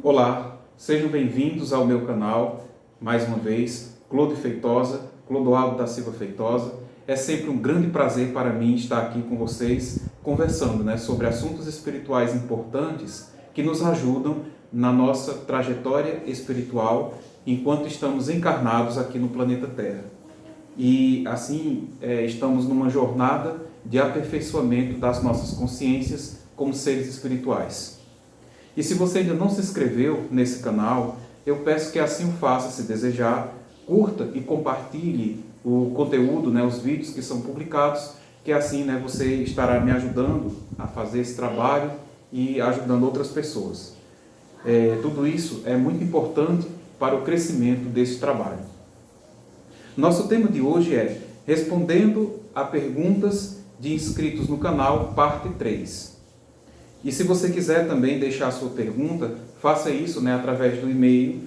Olá, sejam bem-vindos ao meu canal, mais uma vez, Clodoaldo da Silva Feitosa. É sempre um grande prazer para mim estar aqui com vocês, conversando, sobre assuntos espirituais importantes que nos ajudam na nossa trajetória espiritual enquanto estamos encarnados aqui no planeta Terra. E assim, estamos numa jornada de aperfeiçoamento das nossas consciências como seres espirituais. E se você ainda não se inscreveu nesse canal, eu peço que assim o faça, se desejar, curta e compartilhe o conteúdo, os vídeos que são publicados, que assim você estará me ajudando a fazer esse trabalho e ajudando outras pessoas. Tudo isso é muito importante para o crescimento desse trabalho. Nosso tema de hoje é Respondendo a perguntas de inscritos no canal, parte 3. E se você quiser também deixar a sua pergunta, faça isso através do e-mail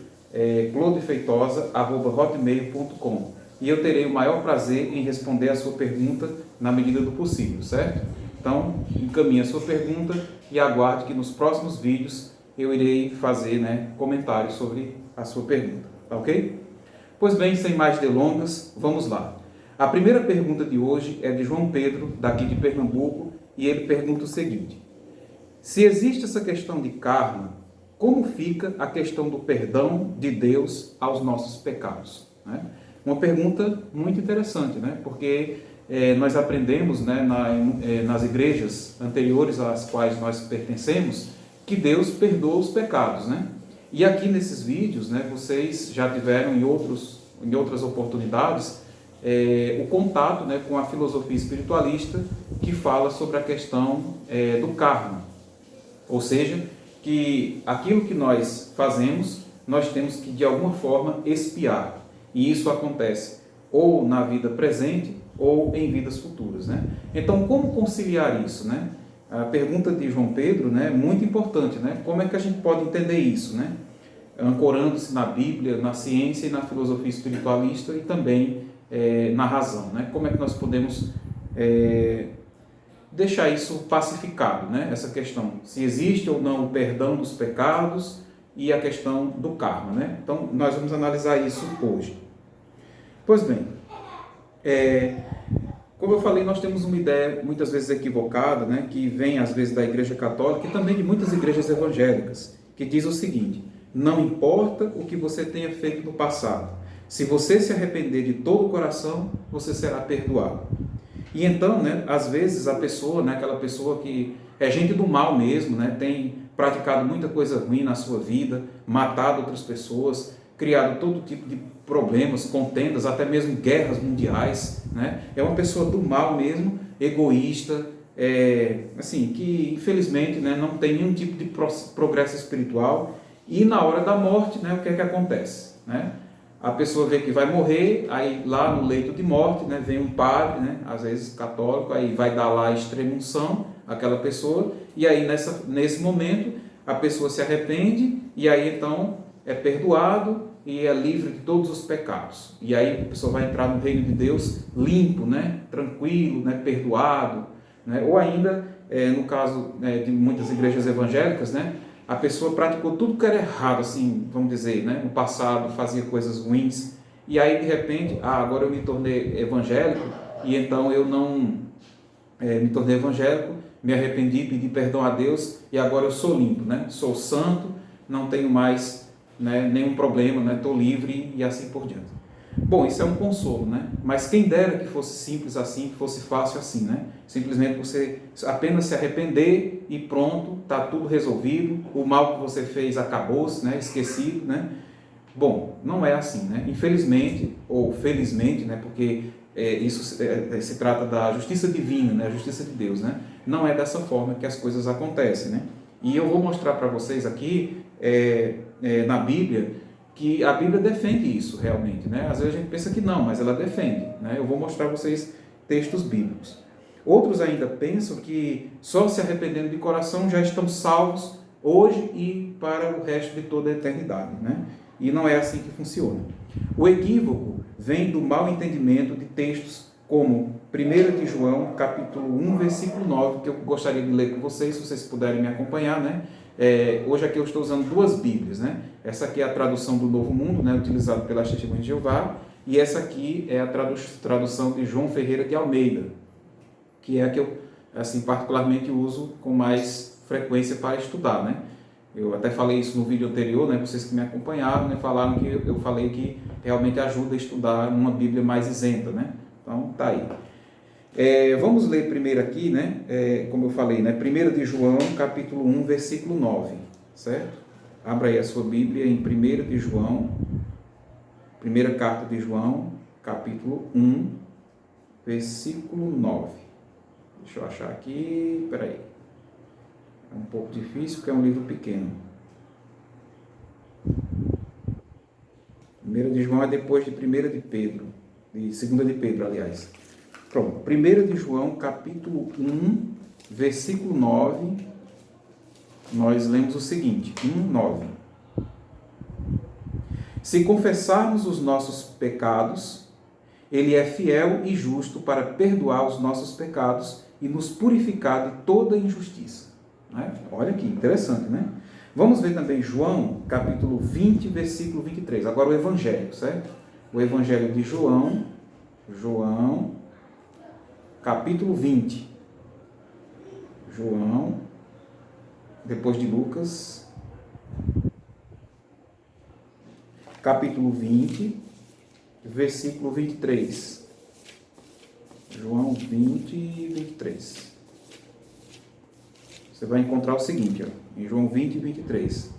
clodefeitosa@hotmail.com e eu terei o maior prazer em responder a sua pergunta na medida do possível, certo? Então, encaminhe a sua pergunta e aguarde que nos próximos vídeos eu irei fazer comentários sobre a sua pergunta, tá ok? Pois bem, sem mais delongas, vamos lá. A primeira pergunta de hoje é de João Pedro, daqui de Pernambuco, e ele pergunta o seguinte: se existe essa questão de karma, como fica a questão do perdão de Deus aos nossos pecados? Uma pergunta muito interessante, porque nós aprendemos nas igrejas anteriores às quais nós pertencemos que Deus perdoa os pecados. E aqui nesses vídeos, vocês já tiveram em outras oportunidades o contato com a filosofia espiritualista que fala sobre a questão do karma. Ou seja, que aquilo que nós fazemos, nós temos que de alguma forma expiar. E isso acontece ou na vida presente ou em vidas futuras. Então, como conciliar isso? A pergunta de João Pedro é muito importante. Como é que a gente pode entender isso? Ancorando-se na Bíblia, na ciência e na filosofia espiritualista e também na razão. Como é que nós podemos deixar isso pacificado, essa questão, se existe ou não o perdão dos pecados e a questão do karma. Então, nós vamos analisar isso hoje. Pois bem, como eu falei, nós temos uma ideia muitas vezes equivocada, que vem às vezes da Igreja Católica e também de muitas igrejas evangélicas, que diz o seguinte: não importa o que você tenha feito no passado, se você se arrepender de todo o coração, você será perdoado. E então, às vezes a pessoa, aquela pessoa que é gente do mal mesmo, tem praticado muita coisa ruim na sua vida, matado outras pessoas, criado todo tipo de problemas, contendas, até mesmo guerras mundiais, é uma pessoa do mal mesmo, egoísta, que infelizmente não tem nenhum tipo de progresso espiritual. E na hora da morte, o que é que acontece? A pessoa vê que vai morrer, aí lá no leito de morte, vem um padre, às vezes católico, aí vai dar lá a extrema-unção àquela pessoa, e aí nesse momento a pessoa se arrepende, e aí então é perdoado e é livre de todos os pecados. E aí a pessoa vai entrar no reino de Deus limpo, tranquilo, perdoado, ou ainda, no caso de muitas igrejas evangélicas, a pessoa praticou tudo que era errado, assim, vamos dizer, no passado, fazia coisas ruins, e aí de repente, agora eu me tornei evangélico, e então eu não me tornei evangélico, me arrependi, pedi perdão a Deus, e agora eu sou limpo, sou santo, não tenho mais nenhum problema, estou livre e assim por diante. Bom, isso é um consolo, mas quem dera que fosse simples assim, que fosse fácil assim, simplesmente você apenas se arrepender e pronto, está tudo resolvido, o mal que você fez acabou-se, esquecido, Bom, não é assim, Infelizmente, ou felizmente, porque isso se trata da justiça divina, a justiça de Deus, Não é dessa forma que as coisas acontecem, E eu vou mostrar para vocês aqui, na Bíblia, que a Bíblia defende isso realmente, Às vezes a gente pensa que não, mas ela defende, Eu vou mostrar para vocês textos bíblicos. Outros ainda pensam que só se arrependendo de coração já estão salvos hoje e para o resto de toda a eternidade, E não é assim que funciona. O equívoco vem do mau entendimento de textos como 1 de João, capítulo 1, versículo 9, que eu gostaria de ler com vocês, se vocês puderem me acompanhar, Hoje aqui eu estou usando duas Bíblias, né? Essa aqui é a tradução do Novo Mundo, né? Utilizada pelas Testemunhas de Jeová, e essa aqui é a tradução de João Ferreira de Almeida, que é a que eu, assim, particularmente uso com mais frequência para estudar, né? Eu até falei isso no vídeo anterior, né? Vocês que me acompanharam, né? Falaram que eu falei que realmente ajuda a estudar uma Bíblia mais isenta, né? Então, tá aí. Vamos ler primeiro aqui, né? Como eu falei, né? 1 de João, capítulo 1, versículo 9, certo? Abra aí a sua Bíblia em 1 de João, primeira carta de João, capítulo 1, versículo 9. Deixa eu achar aqui, peraí. É um pouco difícil porque é um livro pequeno. 1 de João é depois de 1 de Pedro, de 2 de Pedro, aliás. Pronto, 1 de João, capítulo 1, versículo 9, nós lemos o seguinte, 1:9. Se confessarmos os nossos pecados, Ele é fiel e justo para perdoar os nossos pecados e nos purificar de toda injustiça. Né? Olha que interessante, né? Vamos ver também João, capítulo 20, versículo 23. Agora o Evangelho, certo? O Evangelho de João, capítulo 20. João, depois de Lucas, capítulo 20, versículo 23. João 20, 23. Você vai encontrar o seguinte, ó, em João 20, 23.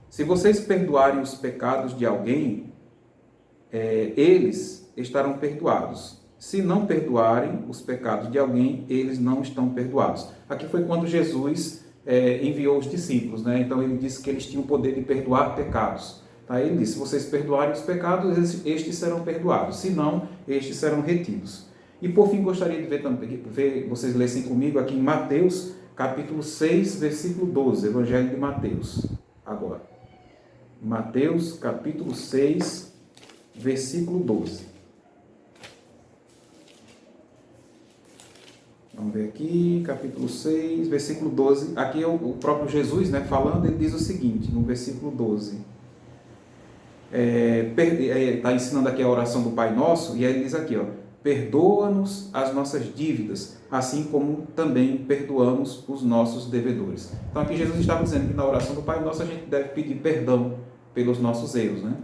Se vocês perdoarem os pecados de alguém, eles estarão perdoados. Se não perdoarem os pecados de alguém, eles não estão perdoados. Aqui foi quando Jesus enviou os discípulos, né? Então ele disse que eles tinham o poder de perdoar pecados. Tá? Ele disse, se vocês perdoarem os pecados, estes serão perdoados. Se não, estes serão retidos. E por fim, gostaria de ver vocês lessem comigo aqui em Mateus, capítulo 6, versículo 12, Evangelho de Mateus. Agora, Mateus, capítulo 6, versículo 12. Vamos ver aqui, capítulo 6, versículo 12. Aqui é o próprio Jesus, né, falando, ele diz o seguinte, no versículo 12. Está ensinando aqui a oração do Pai Nosso, e aí ele diz aqui, ó, perdoa-nos as nossas dívidas, assim como também perdoamos os nossos devedores. Então aqui Jesus estava dizendo que na oração do Pai Nosso a gente deve pedir perdão pelos nossos erros, né?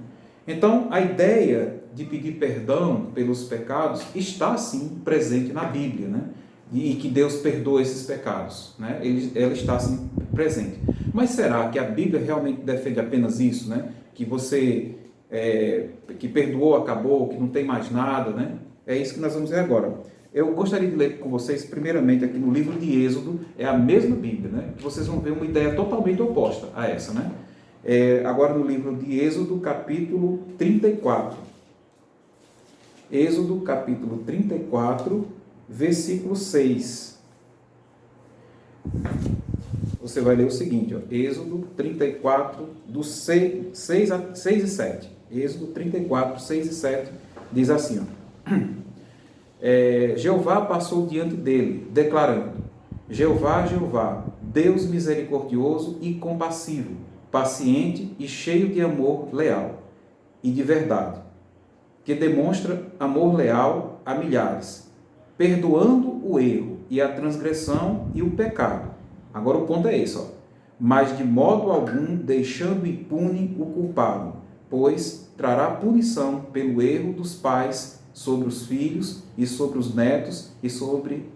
Então a ideia de pedir perdão pelos pecados está sim presente na Bíblia, né? E que Deus perdoa esses pecados, né? Ela está assim presente. Mas será que a Bíblia realmente defende apenas isso, né? Que você que perdoou, acabou, que não tem mais nada, né? É isso que nós vamos ver agora. Eu gostaria de ler com vocês, primeiramente, aqui no livro de Êxodo, é a mesma Bíblia, né? Que vocês vão ver uma ideia totalmente oposta a essa, né? Agora no livro de Êxodo, capítulo 34. Êxodo, capítulo 34, versículo 6. Você vai ler o seguinte, ó, Êxodo 34, do 6 e 7. Êxodo 34, 6 e 7, diz assim, ó. Jeová passou diante dele, declarando, Jeová, Jeová, Deus misericordioso e compassivo, paciente e cheio de amor leal e de verdade, que demonstra amor leal a milhares, perdoando o erro e a transgressão e o pecado. Agora o ponto é esse, ó. Mas de modo algum deixando impune o culpado, pois trará punição pelo erro dos pais sobre os filhos e sobre os netos e sobre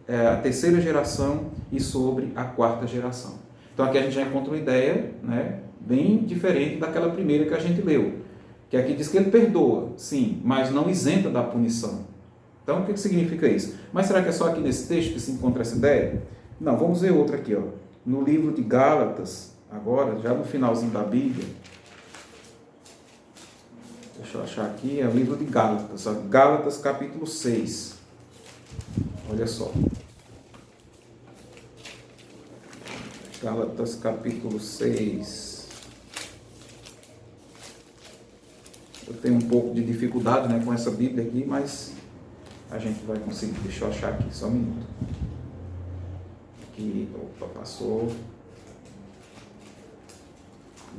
a terceira geração e sobre a quarta geração. Então aqui a gente já encontra uma ideia, né, bem diferente daquela primeira que a gente leu, que aqui diz que ele perdoa, sim, mas não isenta da punição. Então o que significa isso? Mas será que é só aqui nesse texto que se encontra essa ideia? Não, vamos ver outra aqui, ó. No livro de Gálatas, agora, já no finalzinho da Bíblia, deixa eu achar aqui, é o livro de Gálatas, ó. Gálatas capítulo 6. Olha só. Gálatas capítulo 6. Eu tenho um pouco de dificuldade, né, com essa Bíblia aqui, mas a gente vai conseguir. Deixa eu achar aqui, só um minuto. Aqui, opa, passou.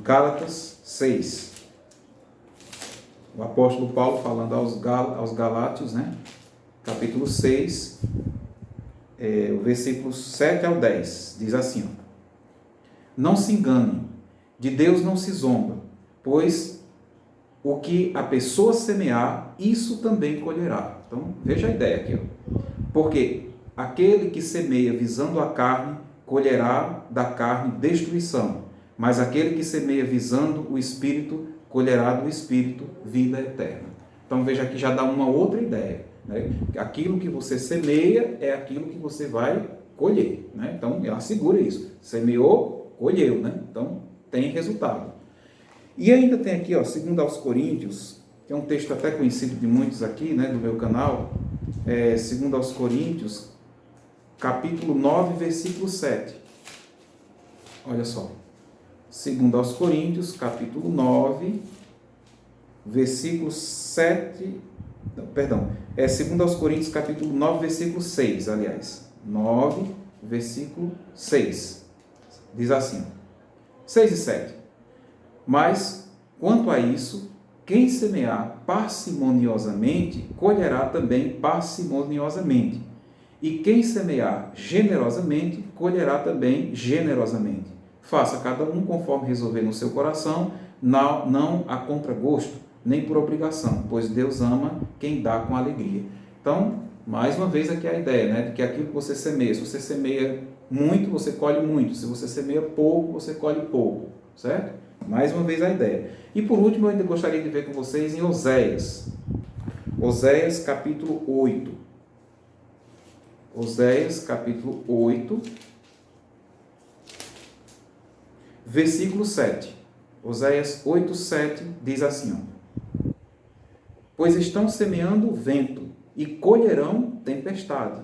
Gálatas 6. O apóstolo Paulo falando aos Galátios, né? Capítulo 6, o versículos 7 ao 10, diz assim, ó, não se engane, de Deus não se zomba, pois o que a pessoa semear, isso também colherá. Então, veja a ideia aqui, ó. Porque aquele que semeia visando a carne, colherá da carne destruição, mas aquele que semeia visando o Espírito, colherá do Espírito vida eterna. Então, veja aqui, já dá uma outra ideia, né? Aquilo que você semeia é aquilo que você vai colher, né? Então, ela segura isso. Semeou, colheu, né? Então, tem resultado. E ainda tem aqui, ó, 2 aos Coríntios, que é um texto até conhecido de muitos aqui, né, do meu canal, 2 aos Coríntios, capítulo 9, versículo 7. Olha só. 2 aos Coríntios, capítulo 9, versículo 7... Não, perdão. 2 aos Coríntios, capítulo 9, versículo 6, aliás. 9, versículo 6. Diz assim, 6 e 7. Mas, quanto a isso, quem semear parcimoniosamente, colherá também parcimoniosamente. E quem semear generosamente, colherá também generosamente. Faça cada um conforme resolver no seu coração, não a contragosto, nem por obrigação, pois Deus ama quem dá com alegria. Então, mais uma vez aqui a ideia, né, de que aquilo que você semeia, se você semeia muito, você colhe muito. Se você semeia pouco, você colhe pouco, certo? Mais uma vez a ideia. E por último, eu ainda gostaria de ver com vocês em Oséias. Oséias, capítulo 8. Oséias, capítulo 8, versículo 7. Oséias 8, 7 diz assim, ó, pois estão semeando vento e colherão tempestade.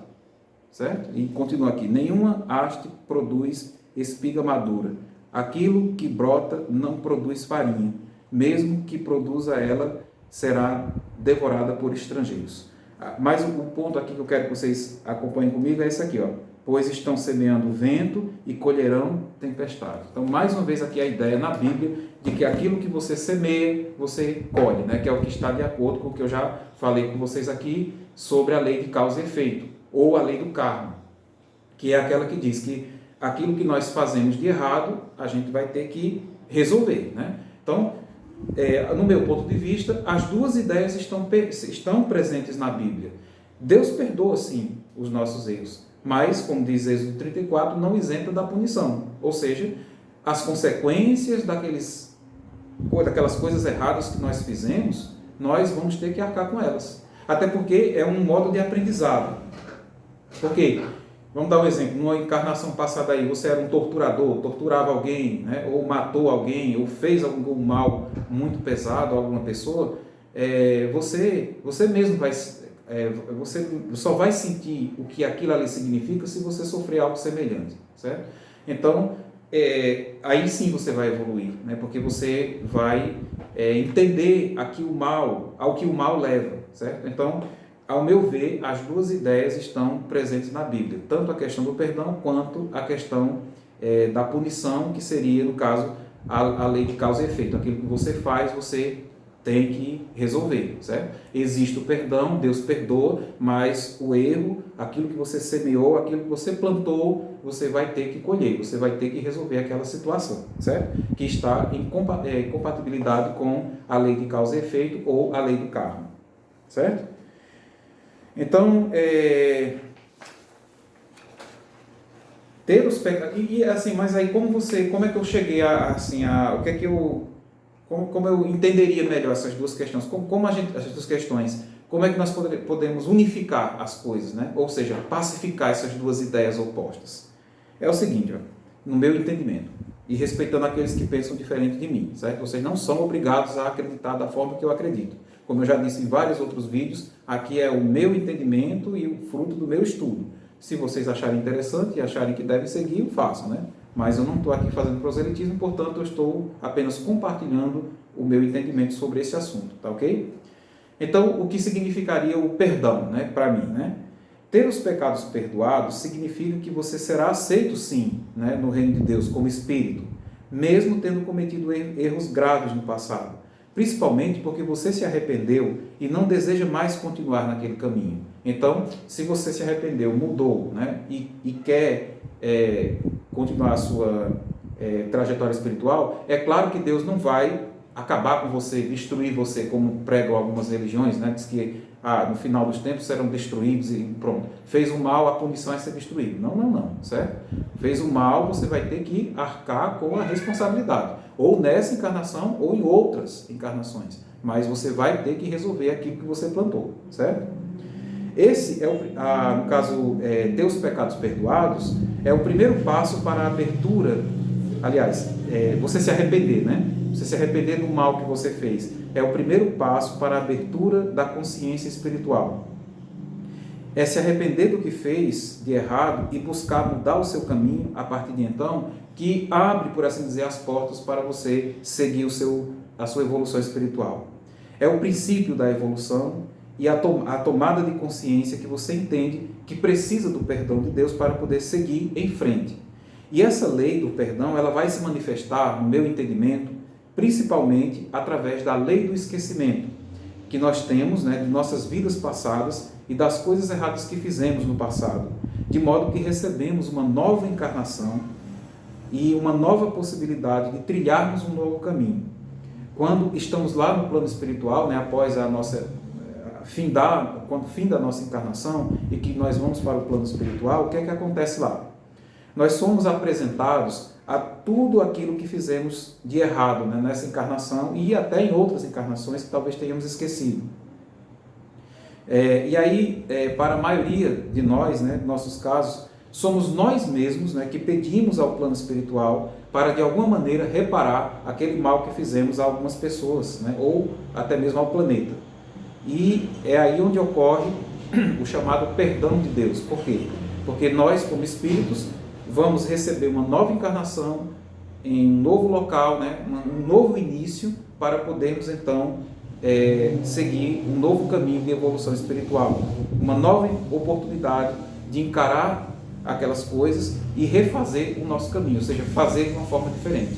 Certo? E continua aqui, nenhuma haste produz espiga madura. Aquilo que brota não produz farinha. Mesmo que produza ela, será devorada por estrangeiros. Mas o ponto aqui que eu quero que vocês acompanhem comigo é esse aqui, ó. Pois estão semeando vento e colherão tempestade. Então, mais uma vez aqui a ideia na Bíblia de que aquilo que você semeia, você colhe, né? Que é o que está de acordo com o que eu já falei com vocês aqui sobre a lei de causa e efeito, ou a lei do karma, que é aquela que diz que aquilo que nós fazemos de errado, a gente vai ter que resolver, né? Então, no meu ponto de vista, as duas ideias estão presentes na Bíblia. Deus perdoa, sim, os nossos erros, mas, como diz Êxodo 34, não isenta da punição. Ou seja, as consequências daquelas coisas erradas que nós fizemos, nós vamos ter que arcar com elas. Até porque é um modo de aprendizado. Por quê? Vamos dar um exemplo. Numa encarnação passada aí, você era um torturador, torturava alguém, né? Ou matou alguém, ou fez algum mal muito pesado a alguma pessoa, você mesmo vai... você só vai sentir o que aquilo ali significa se você sofrer algo semelhante, certo? Então, aí sim você vai evoluir, né? Porque você vai entender ao que o mal leva, certo? Então, ao meu ver, as duas ideias estão presentes na Bíblia, tanto a questão do perdão quanto a questão da punição, que seria, no caso, a lei de causa e efeito. Aquilo que você faz, você tem que resolver, certo? Existe o perdão, Deus perdoa, mas o erro, aquilo que você semeou, aquilo que você plantou, você vai ter que colher, você vai ter que resolver aquela situação, certo? Que está em compatibilidade com a lei de causa e efeito ou a lei do karma, certo? Então, ter os pecados, e assim, mas aí como é que eu cheguei o que é que eu... Como eu entenderia melhor essas duas questões? Essas duas questões, como é que nós podemos unificar as coisas, né? Ou seja, pacificar essas duas ideias opostas? É o seguinte, ó, no meu entendimento, e respeitando aqueles que pensam diferente de mim, certo? Vocês não são obrigados a acreditar da forma que eu acredito. Como eu já disse em vários outros vídeos, aqui é o meu entendimento e o fruto do meu estudo. Se vocês acharem interessante e acharem que devem seguir, façam, né? Mas eu não estou aqui fazendo proselitismo, portanto, eu estou apenas compartilhando o meu entendimento sobre esse assunto, tá ok? Então, o que significaria o perdão, né, para mim, né? Ter os pecados perdoados significa que você será aceito, sim, né, no reino de Deus como espírito, mesmo tendo cometido erros graves no passado, principalmente porque você se arrependeu e não deseja mais continuar naquele caminho. Então, se você se arrependeu, mudou, né, e quer continuar a sua trajetória espiritual, é claro que Deus não vai acabar com você, destruir você, como pregam algumas religiões, né? Diz que no final dos tempos serão destruídos e pronto. Fez o mal, a punição é ser destruído. Não, certo? Fez o mal, você vai ter que arcar com a responsabilidade, ou nessa encarnação ou em outras encarnações, mas você vai ter que resolver aquilo que você plantou, certo? Esse é no caso, ter os pecados perdoados é o primeiro passo para a abertura. Aliás, você se arrepender, né? Você se arrepender do mal que você fez é o primeiro passo para a abertura da consciência espiritual. É se arrepender do que fez de errado e buscar mudar o seu caminho a partir de então, que abre, por assim dizer, as portas para você seguir a sua evolução espiritual. É o princípio da evolução e a tomada de consciência que você entende que precisa do perdão de Deus para poder seguir em frente. E essa lei do perdão, ela vai se manifestar, no meu entendimento, principalmente através da lei do esquecimento, que nós temos, né, de nossas vidas passadas e das coisas erradas que fizemos no passado, de modo que recebemos uma nova encarnação e uma nova possibilidade de trilharmos um novo caminho. Quando estamos lá no plano espiritual, né, após a nossa quando finda a nossa encarnação e que nós vamos para o plano espiritual, o que é que acontece lá? Nós somos apresentados a tudo aquilo que fizemos de errado, né, nessa encarnação e até em outras encarnações que talvez tenhamos esquecido. E aí, para a maioria de nós, né, nossos casos, somos nós mesmos, né, que pedimos ao plano espiritual para, de alguma maneira, reparar aquele mal que fizemos a algumas pessoas, né, ou até mesmo ao planeta. E é aí onde ocorre o chamado perdão de Deus. Por quê? Porque nós, como espíritos, vamos receber uma nova encarnação em um novo local, né, um novo início, para podermos então seguir um novo caminho de evolução espiritual, uma nova oportunidade de encarar aquelas coisas e refazer o nosso caminho, ou seja, fazer de uma forma diferente.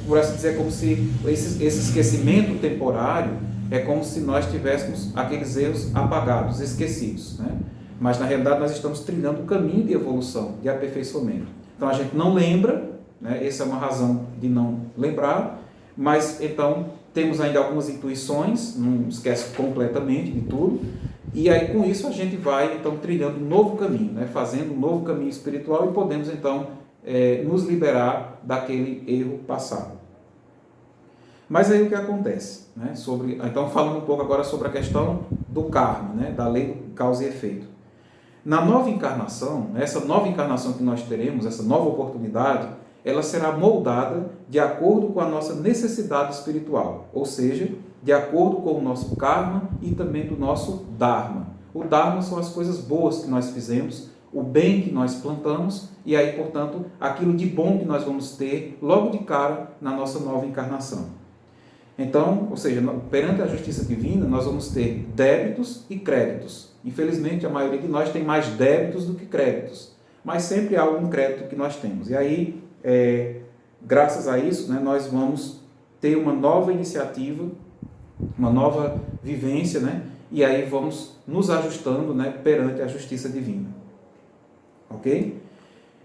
Por assim dizer, é como se esse esquecimento temporário é como se nós tivéssemos aqueles erros apagados, esquecidos, né? Mas na realidade nós estamos trilhando um caminho de evolução, de aperfeiçoamento. Então a gente não lembra, né? Essa é uma razão de não lembrar, mas então temos ainda algumas intuições, não esquece completamente de tudo, e aí com isso a gente vai então trilhando um novo caminho, né? Fazendo um novo caminho espiritual e podemos então nos liberar daquele erro passado. Mas aí o que acontece? Né? Então falando um pouco agora sobre a questão do karma, né? Da lei do causa e efeito. Na nova encarnação, essa nova encarnação que nós teremos, essa nova oportunidade, ela será moldada de acordo com a nossa necessidade espiritual, ou seja, de acordo com o nosso karma e também do nosso dharma. O dharma são as coisas boas que nós fizemos, o bem que nós plantamos e aí, portanto, aquilo de bom que nós vamos ter logo de cara na nossa nova encarnação. Então, ou seja, perante a justiça divina, nós vamos ter débitos e créditos. Infelizmente, a maioria de nós tem mais débitos do que créditos, mas sempre há algum crédito que nós temos. E aí, graças a isso, né, nós vamos ter uma nova iniciativa, uma nova vivência, né, e aí vamos nos ajustando, né, perante a justiça divina. Ok?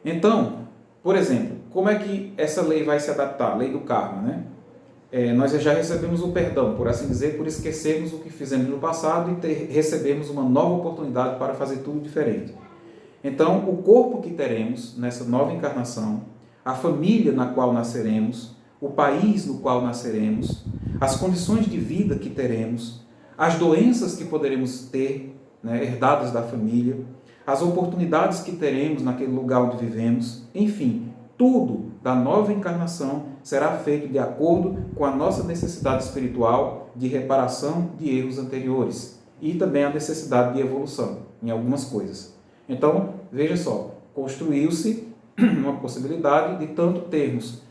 Então, por exemplo, como é que essa lei vai se adaptar? A lei do karma, né? Nós já recebemos o perdão, por assim dizer, por esquecermos o que fizemos no passado e recebemos uma nova oportunidade para fazer tudo diferente. Então, o corpo que teremos nessa nova encarnação, a família na qual nasceremos, o país no qual nasceremos, as condições de vida que teremos, as doenças que poderemos ter, né, herdadas da família, as oportunidades que teremos naquele lugar onde vivemos, enfim, tudo da nova encarnação será feito de acordo com a nossa necessidade espiritual de reparação de erros anteriores e também a necessidade de evolução em algumas coisas. Então, veja só, construiu-se uma possibilidade de tanto termos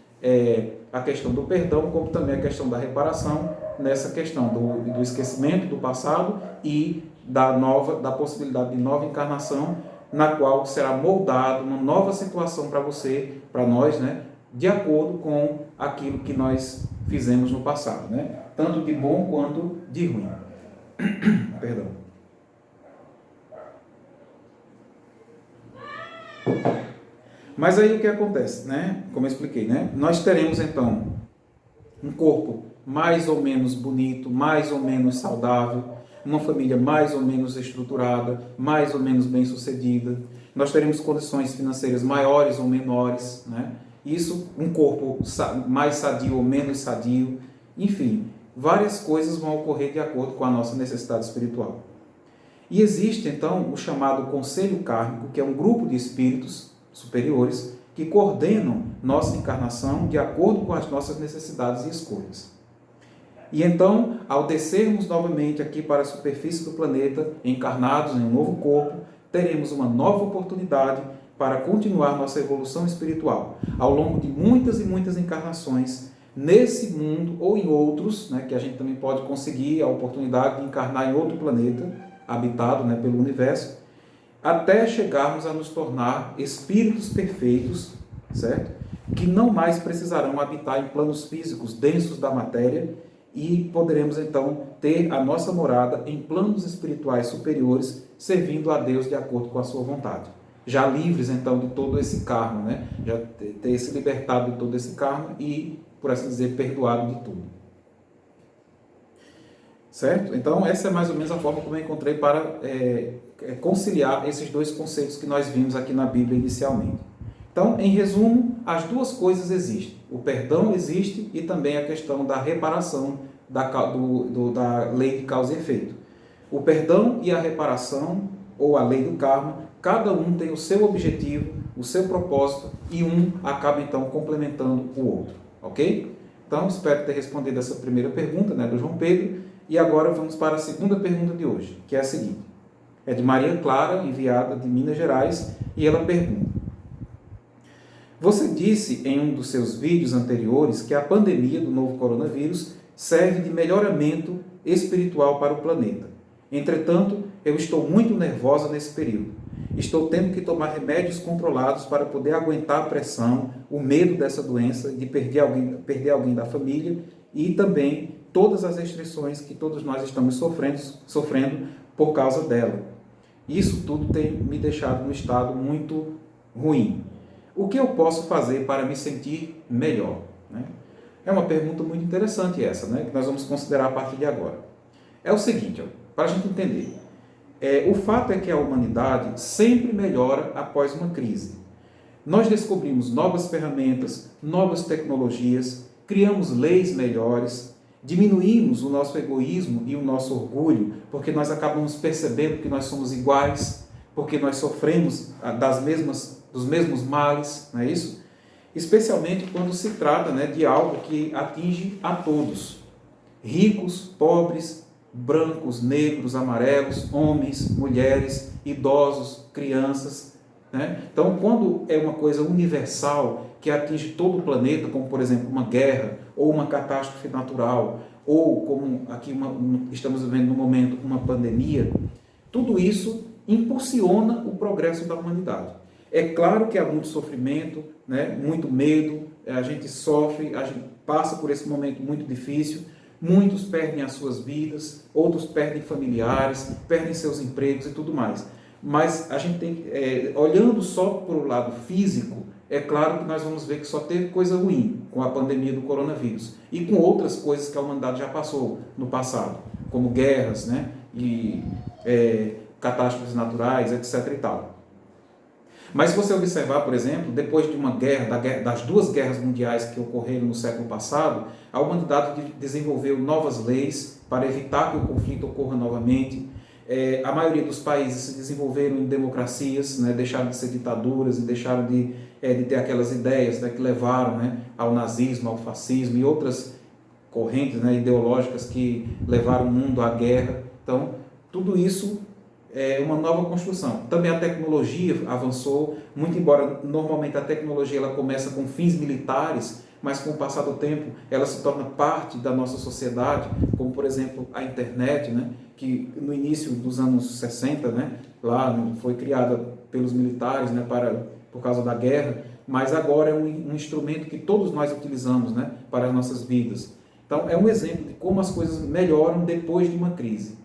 a questão do perdão como também a questão da reparação nessa questão do esquecimento do passado e da possibilidade de nova encarnação, na qual será moldado uma nova situação para você, para nós, né, de acordo com aquilo que nós fizemos no passado, né? Tanto de bom quanto de ruim. Perdão. Mas aí o que acontece, né? Como eu expliquei, né? Nós teremos então um corpo mais ou menos bonito, mais ou menos saudável, uma família mais ou menos estruturada, mais ou menos bem-sucedida. Nós teremos condições financeiras maiores ou menores, né? Isso, um corpo mais sadio ou menos sadio, enfim, várias coisas vão ocorrer de acordo com a nossa necessidade espiritual. E existe então o chamado Conselho Kármico, que é um grupo de espíritos superiores que coordenam nossa encarnação de acordo com as nossas necessidades e escolhas. E então, ao descermos novamente aqui para a superfície do planeta, encarnados em um novo corpo, teremos uma nova oportunidade para continuar nossa evolução espiritual ao longo de muitas e muitas encarnações nesse mundo ou em outros, né, que a gente também pode conseguir a oportunidade de encarnar em outro planeta habitado, né, pelo universo, até chegarmos a nos tornar espíritos perfeitos, certo? Que não mais precisarão habitar em planos físicos densos da matéria e poderemos então ter a nossa morada em planos espirituais superiores, servindo a Deus de acordo com a sua vontade. Já livres então de todo esse karma, né? Já ter se libertado de todo esse karma e, por assim dizer, perdoado de tudo. Certo? Então, essa é mais ou menos a forma como eu encontrei para conciliar esses dois conceitos que nós vimos aqui na Bíblia inicialmente. Então, em resumo, as duas coisas existem. O perdão existe e também a questão da reparação da lei de causa e efeito. O perdão e a reparação, ou a lei do karma, cada um tem o seu objetivo, o seu propósito, e um acaba então complementando o outro. Ok? Então, espero ter respondido essa primeira pergunta, né, do João Pedro. E agora vamos para a segunda pergunta de hoje, que é a seguinte. É de Maria Clara, enviada de Minas Gerais, e ela pergunta: você disse em um dos seus vídeos anteriores que a pandemia do novo coronavírus serve de melhoramento espiritual para o planeta. Entretanto, eu estou muito nervosa nesse período. Estou tendo que tomar remédios controlados para poder aguentar a pressão, o medo dessa doença, de perder alguém da família e também todas as restrições que todos nós estamos sofrendo por causa dela. Isso tudo tem me deixado num estado muito ruim. O que eu posso fazer para me sentir melhor? Né? É uma pergunta muito interessante essa, né? Que nós vamos considerar a partir de agora. É o seguinte, para a gente entender. O fato é que a humanidade sempre melhora após uma crise. Nós descobrimos novas ferramentas, novas tecnologias, criamos leis melhores, diminuímos o nosso egoísmo e o nosso orgulho, porque nós acabamos percebendo que nós somos iguais, porque nós sofremos dos mesmos males, não é isso? Especialmente quando se trata, né, de algo que atinge a todos, ricos, pobres, brancos, negros, amarelos, homens, mulheres, idosos, crianças, né? Então, quando é uma coisa universal que atinge todo o planeta, como por exemplo uma guerra, ou uma catástrofe natural, ou como aqui estamos vivendo no momento uma pandemia, tudo isso impulsiona o progresso da humanidade. É claro que há muito sofrimento, né? Muito medo, a gente sofre, a gente passa por esse momento muito difícil, muitos perdem as suas vidas, outros perdem familiares, perdem seus empregos e tudo mais. Mas a gente tem, olhando só para o lado físico, é claro que nós vamos ver que só teve coisa ruim com a pandemia do coronavírus e com outras coisas que a humanidade já passou no passado, como guerras, né, e catástrofes naturais, etc. e tal. Mas se você observar, por exemplo, depois de uma guerra, das duas guerras mundiais que ocorreram no século passado, a humanidade desenvolveu novas leis para evitar que o conflito ocorra novamente. A maioria dos países se desenvolveram em democracias, né, deixaram de ser ditaduras e deixaram de ter aquelas ideias, né, que levaram, né, ao nazismo, ao fascismo e outras correntes, né, ideológicas que levaram o mundo à guerra. Então, tudo isso é uma nova construção. Também a tecnologia avançou, muito embora normalmente a tecnologia ela começa com fins militares, mas com o passar do tempo ela se torna parte da nossa sociedade, como por exemplo a internet, né, que no início dos anos 60, né, lá foi criada pelos militares, né, por causa da guerra, mas agora é um instrumento que todos nós utilizamos, né, para as nossas vidas. Então, é um exemplo de como as coisas melhoram depois de uma crise.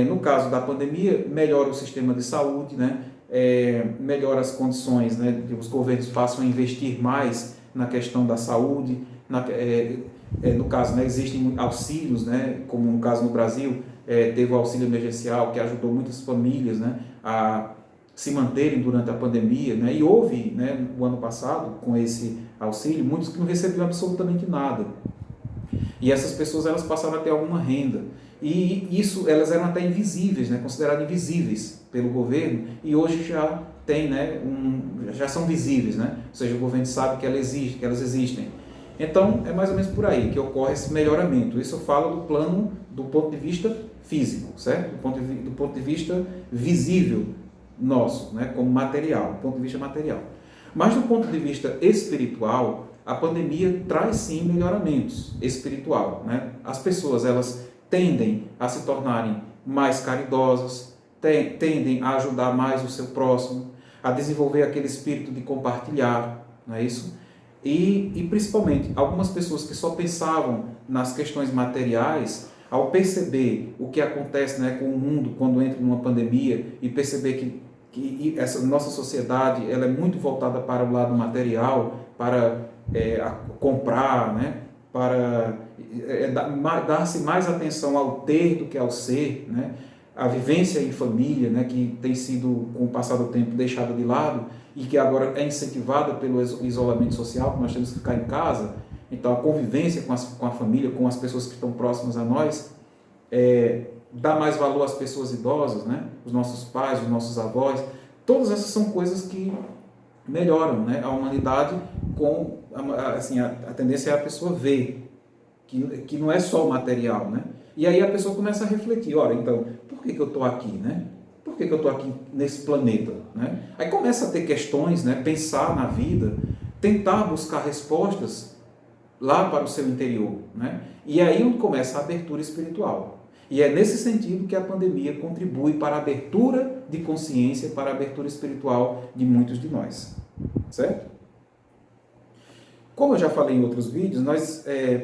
No caso da pandemia, melhora o sistema de saúde, né, melhora as condições, né, os governos passam a investir mais na questão da saúde, no caso, né, existem auxílios, né, como no caso no Brasil, teve o auxílio emergencial que ajudou muitas famílias, né, a se manterem durante a pandemia, né, e houve, né, no ano passado, com esse auxílio, muitos que não recebiam absolutamente nada. E essas pessoas elas passaram a ter alguma renda. E isso, elas eram até invisíveis, né, consideradas invisíveis pelo governo, e hoje já tem, né, já são visíveis, né, ou seja, o governo sabe que elas existem. Então, é mais ou menos por aí que ocorre esse melhoramento. Isso eu falo do plano do ponto de vista físico, certo? Do ponto de vista visível nosso, né, como material, do ponto de vista material. Mas do ponto de vista espiritual, a pandemia traz sim melhoramentos espiritual, né? As pessoas elas tendem a se tornarem mais caridosas, tendem a ajudar mais o seu próximo, a desenvolver aquele espírito de compartilhar, não é isso? E principalmente, algumas pessoas que só pensavam nas questões materiais, ao perceber o que acontece, né, com o mundo quando entra numa pandemia e perceber que essa nossa sociedade ela é muito voltada para o lado material, para comprar, né, para dar-se mais atenção ao ter do que ao ser, né, a vivência em família, né, que tem sido, com o passar do tempo, deixada de lado e que agora é incentivada pelo isolamento social, que nós temos que ficar em casa. Então, a convivência com a família, com as pessoas que estão próximas a nós, dá mais valor às pessoas idosas, né, os nossos pais, os nossos avós. Todas essas são coisas que melhoram, né, a humanidade com, assim, a tendência é a pessoa ver que não é só o material, né? E aí a pessoa começa a refletir, olha, então, por que eu estou aqui, né? Por que eu estou aqui nesse planeta, né? Aí começa a ter questões, né? Pensar na vida, tentar buscar respostas lá para o seu interior, né? E aí onde começa a abertura espiritual. E é nesse sentido que a pandemia contribui para a abertura de consciência, para a abertura espiritual de muitos de nós, certo? Como eu já falei em outros vídeos,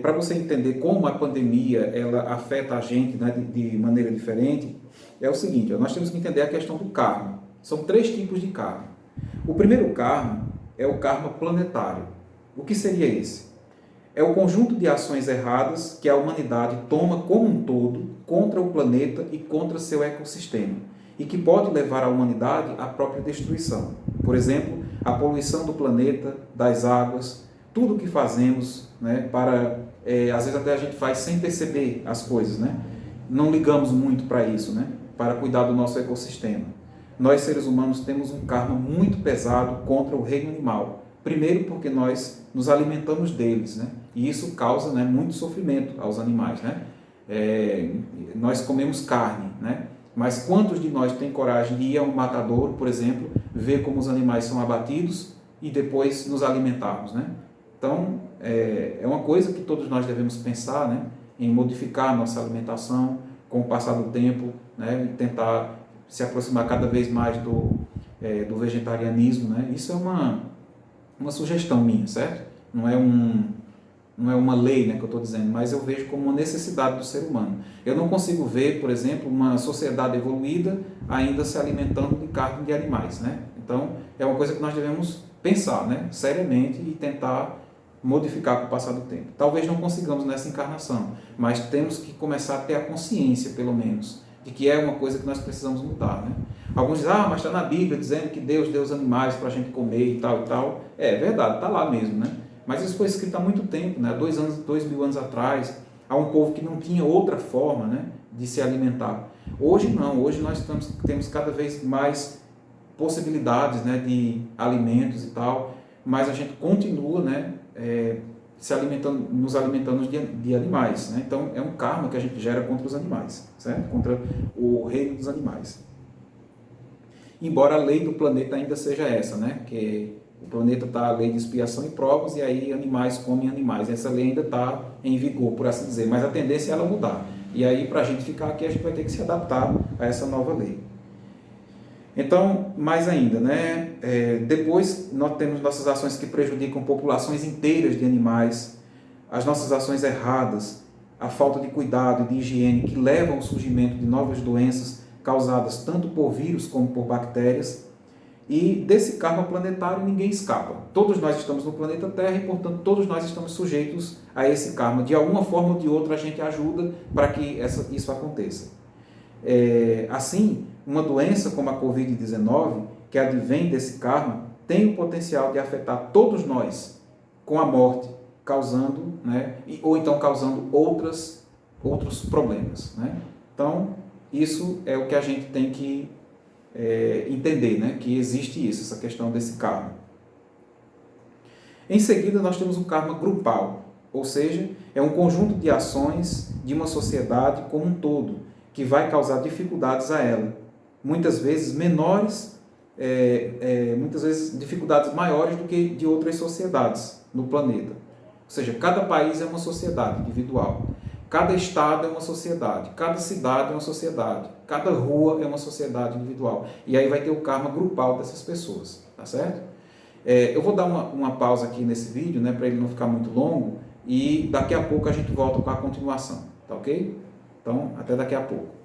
para você entender como a pandemia ela afeta a gente, né, de maneira diferente, é o seguinte, nós temos que entender a questão do karma. São 3 tipos de karma. O primeiro karma é o karma planetário. O que seria esse? É o conjunto de ações erradas que a humanidade toma como um todo contra o planeta e contra seu ecossistema, e que pode levar a humanidade à própria destruição. Por exemplo, a poluição do planeta, das águas, tudo o que fazemos, né, às vezes até a gente faz sem perceber as coisas, né? Não ligamos muito para isso, né? Para cuidar do nosso ecossistema. Nós, seres humanos, temos um karma muito pesado contra o reino animal. Primeiro porque nós nos alimentamos deles, né? E isso causa, né, muito sofrimento aos animais, né? Nós comemos carne, né? Mas quantos de nós tem coragem de ir a um matadouro, por exemplo, ver como os animais são abatidos e depois nos alimentarmos, né? Então, é uma coisa que todos nós devemos pensar, né, em modificar a nossa alimentação com o passar do tempo, né, e tentar se aproximar cada vez mais do vegetarianismo, né? Isso é uma sugestão minha, certo? Não é uma lei, né, que eu estou dizendo, mas eu vejo como uma necessidade do ser humano. Eu não consigo ver, por exemplo, uma sociedade evoluída ainda se alimentando de carne de animais, né? Então, é uma coisa que nós devemos pensar, né, seriamente e tentar modificar com o passar do tempo. Talvez não consigamos nessa encarnação, mas temos que começar a ter a consciência, pelo menos, de que é uma coisa que nós precisamos mudar, né? Alguns dizem, mas está na Bíblia dizendo que Deus deu os animais para a gente comer e tal e tal. É verdade, está lá mesmo, né? Mas isso foi escrito há muito tempo, né? 2.000 anos atrás, há um povo que não tinha outra forma, né, de se alimentar. Hoje não, hoje nós temos cada vez mais possibilidades, né, de alimentos e tal, mas a gente continua, né, nos alimentando de animais, né? Então é um karma que a gente gera contra os animais, certo? Contra o reino dos animais. Embora a lei do planeta ainda seja essa, né? Que o planeta está a lei de expiação e provas e aí animais comem animais. Essa lei ainda está em vigor, por assim dizer, mas a tendência é ela mudar. E aí para a gente ficar aqui a gente vai ter que se adaptar a essa nova lei. Então, mais ainda, né? Depois nós temos nossas ações que prejudicam populações inteiras de animais, as nossas ações erradas, a falta de cuidado e de higiene que levam ao surgimento de novas doenças causadas tanto por vírus como por bactérias. E desse karma planetário ninguém escapa. Todos nós estamos no planeta Terra e, portanto, todos nós estamos sujeitos a esse karma. De alguma forma ou de outra a gente ajuda para que isso aconteça. Assim, uma doença como a Covid-19, que advém desse karma, tem o potencial de afetar todos nós com a morte, causando, né, ou então causando outros problemas. Né? Então, isso é o que a gente tem que entender, né, que existe isso, essa questão desse karma. Em seguida, nós temos o karma grupal, ou seja, é um conjunto de ações de uma sociedade como um todo, que vai causar dificuldades a ela. Muitas vezes menores, muitas vezes dificuldades maiores do que de outras sociedades no planeta. Ou seja, cada país é uma sociedade individual. Cada estado é uma sociedade, cada cidade é uma sociedade, cada rua é uma sociedade individual. E aí vai ter o karma grupal dessas pessoas, tá certo? Eu vou dar uma pausa aqui nesse vídeo, né, para ele não ficar muito longo, e daqui a pouco a gente volta com a continuação, tá ok? Então, até daqui a pouco.